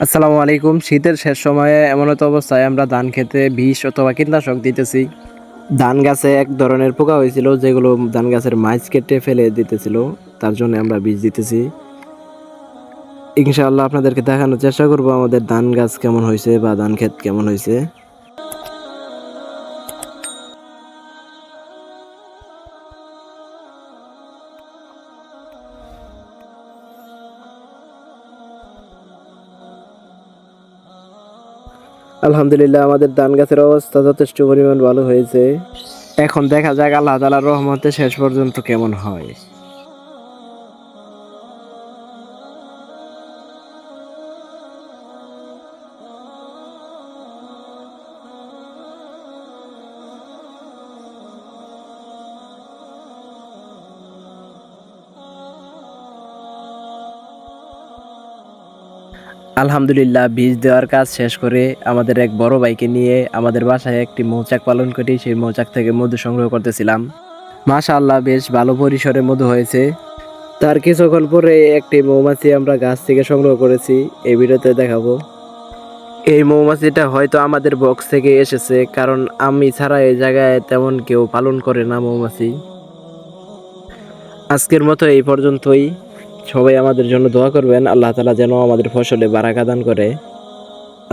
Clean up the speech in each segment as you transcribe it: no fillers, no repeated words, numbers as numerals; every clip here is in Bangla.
আসসালামু আলাইকুম। শীতের শেষ সময়ে এমন তো অবস্থায় আমরা ধান খেতে বিষ অথবা কীটনাশক দিতেছি। ধান গাছে এক ধরনের পোকা হয়েছিল যেগুলো ধান গাছের মাঝ কেটে ফেলে দিতেছিল, তার জন্য আমরা বিষ দিতেছি। ইনশাআল্লাহ আপনাদেরকে দেখানোর চেষ্টা করব আমাদের ধান গাছ কেমন হয়েছে বা ধান ক্ষেত কেমন হয়েছে। আলহামদুলিল্লাহ আমাদের ধান গাছের অবস্থা যথেষ্ট পরিমাণ ভালো হয়েছে। এখন দেখা যাক আল্লাহ তাআলার রহমতে শেষ পর্যন্ত কেমন হয়। আলহামদুলিল্লাহ বীজ দেওয়ার কাজ শেষ করে আমাদের এক বড় ভাইকে নিয়ে আমাদের বাসায় একটি মৌচাক পালন করি, সেই মৌচাক থেকে মধু সংগ্রহ করতেছিলাম। মাশাআল্লাহ বেশ ভালো পরিসরে মধু হয়েছে। তার কিছুক্ষণ পরে একটি মৌমাছি আমরা গাছ থেকে সংগ্রহ করেছি, এই ভিডিওতে দেখাবো। এই মৌমাছিটা হয়তো আমাদের বক্স থেকে এসেছে, কারণ আমি ছাড়া এই জায়গায় তেমন কেউ পালন করে না মৌমাছি। আজকের মতো এই পর্যন্তই। সবাই আমাদের জন্য দোয়া করবেন, আল্লাহ তাআলা যেন আমাদের ফসলে বারাকা দান করে।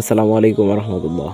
আসসালামু আলাইকুম ওয়া রাহমাতুল্লাহ।